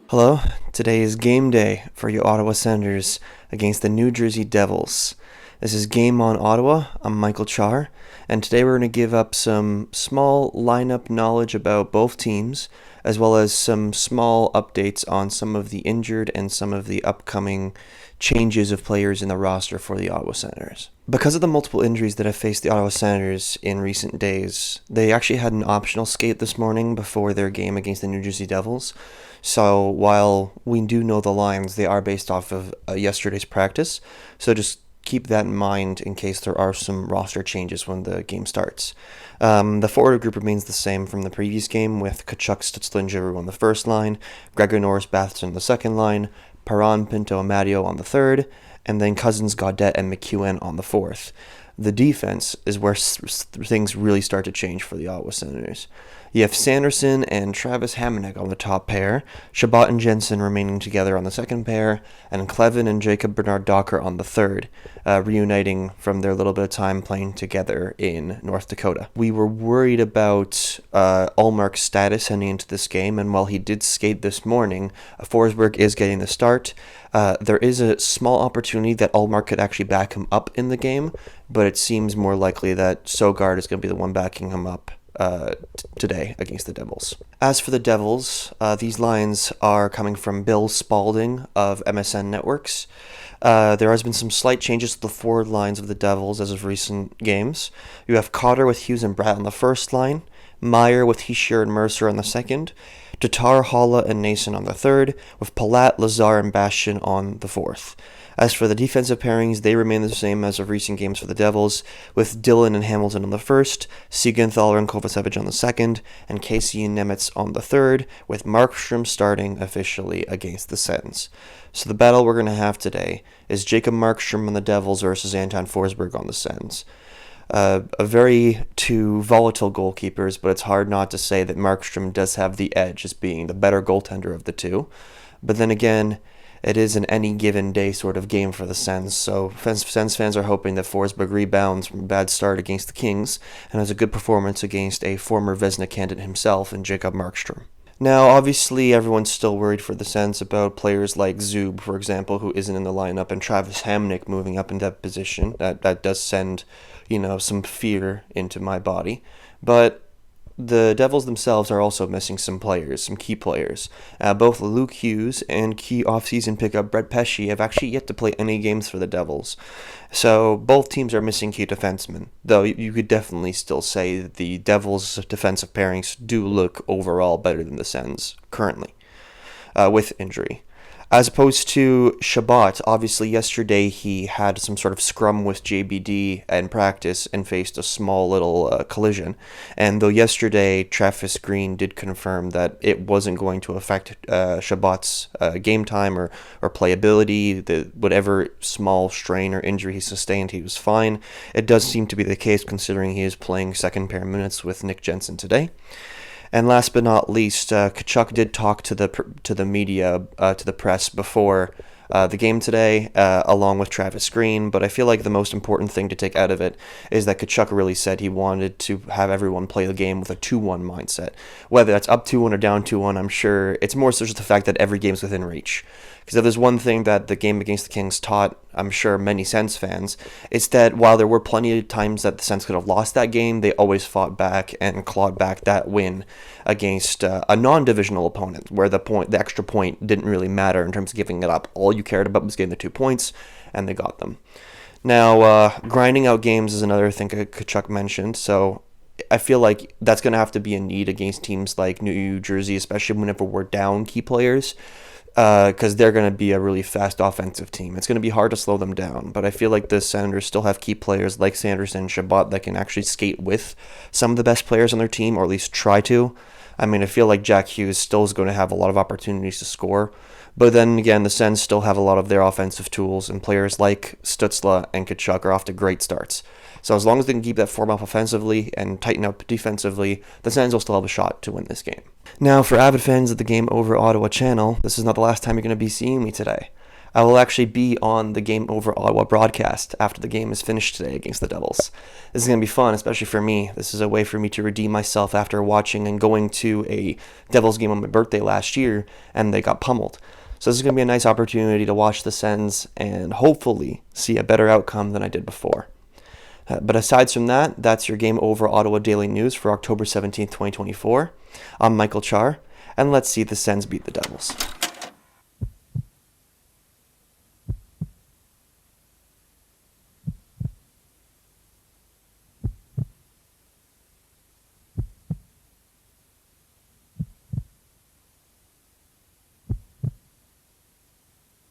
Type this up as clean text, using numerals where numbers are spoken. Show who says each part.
Speaker 1: Hello, today is game day for your Ottawa Senators against the New Jersey Devils. This is Game On Ottawa. I'm Michael Czar, and today we're going to give up some small lineup knowledge about both teams, as well as some small updates on some of the injured and some of the upcoming changes of players in the roster for the Ottawa Senators. Because of the multiple injuries that have faced the Ottawa Senators in recent days, they actually had an optional skate this morning before their game against the New Jersey Devils. So while we do know the lines, they are based off of yesterday's practice. So just keep that in mind in case there are some roster changes when the game starts. The forward group remains the same from the previous game, with Tkachuk, Stützle, and Giroux on the first line, Gregor Norris, Batherson on the second line, Perron, Pinto, and Matteo on the third, and then Cousins, Gaudette, and McEwen on the fourth. The defense is where things really start to change for the Ottawa Senators. You have Sanderson and Travis Hamonic on the top pair, Chabot and Jensen remaining together on the second pair, and Clevin and Jacob Bernard-Docker on the third, reuniting from their little bit of time playing together in North Dakota. We were worried about Ullmark's status heading into this game, and while he did skate this morning, Forsberg is getting the start. There is a small opportunity that Ullmark could actually back him up in the game, but it seems more likely that Sogard is going to be the one backing him up today against the Devils. As for the Devils, these lines are coming from Bill Spalding of MSN Networks. There has been some slight changes to the forward lines of the Devils as of recent games. You have Cotter with Hughes and Bratt on the first line, Meyer with Hischier and Mercer on the second, Tatar, Holla, and Nason on the third, with Palat, Lazar, and Bastian on the fourth. As for the defensive pairings, they remain the same as of recent games for the Devils, with Dillon and Hamilton on the first, Siegenthaler and Kovacevic on the second, and Casey and Nemetz on the third, with Markstrom starting officially against the Sens. So the battle we're going to have today is Jacob Markstrom on the Devils versus Anton Forsberg on the Sens. A very two volatile goalkeepers, but it's hard not to say that Markstrom does have the edge as being the better goaltender of the two. But then again, it is an any given day sort of game for the Sens, so Sens fans are hoping that Forsberg rebounds from a bad start against the Kings and has a good performance against a former Vezina candidate himself in Jacob Markstrom. Now, obviously, everyone's still worried for the Sens about players like Zub, for example, who isn't in the lineup, and Travis Hamonic moving up in that position. That does send, some fear into my body. But the Devils themselves are also missing some players, some key players. Both Luke Hughes and key offseason pickup Brett Pesce have actually yet to play any games for the Devils. So both teams are missing key defensemen, though you could definitely still say that the Devils' defensive pairings do look overall better than the Sens currently, with injury. As opposed to Chabot, obviously yesterday he had some sort of scrum with JBD in practice and faced a small little collision. And though yesterday Travis Green did confirm that it wasn't going to affect Chabot's game time or playability, whatever small strain or injury he sustained, he was fine. It does seem to be the case considering he is playing second pair minutes with Nick Jensen today. And last but not least, Tkachuk did talk to the media, to the press before the game today, along with Travis Green. But I feel like the most important thing to take out of it is that Tkachuk really said he wanted to have everyone play the game with a 2-1 mindset. Whether that's up 2-1 or down 2-1, I'm sure it's more so just the fact that every game's within reach. Because if there's one thing that the game against the Kings taught, I'm sure, many Sens fans, it's that while there were plenty of times that the Sens could have lost that game, they always fought back and clawed back that win against a non-divisional opponent, where the extra point didn't really matter in terms of giving it up. All you cared about was getting the 2 points, and they got them. Now, grinding out games is another thing Tkachuk mentioned, so I feel like that's going to have to be a need against teams like New Jersey, especially whenever we're down key players, because they're going to be a really fast offensive team. It's going to be hard to slow them down, but I feel like the Senators still have key players like Sanderson and Chabot that can actually skate with some of the best players on their team, or at least try to. I mean, I feel like Jack Hughes still is going to have a lot of opportunities to score, but then again, the Sens still have a lot of their offensive tools, and players like Stützle and Tkachuk are off to great starts. So as long as they can keep that form up offensively and tighten up defensively, the Sens will still have a shot to win this game. Now, for avid fans of the Game Over Ottawa channel, this is not the last time you're going to be seeing me today. I will actually be on the Game Over Ottawa broadcast after the game is finished today against the Devils. This is going to be fun, especially for me. This is a way for me to redeem myself after watching and going to a Devils game on my birthday last year, and they got pummeled. So this is going to be a nice opportunity to watch the Sens and hopefully see a better outcome than I did before. But aside from that, that's your Game Over Ottawa Daily News for October 17th, 2024. I'm Michael Czar, and let's see the Sens beat the Devils.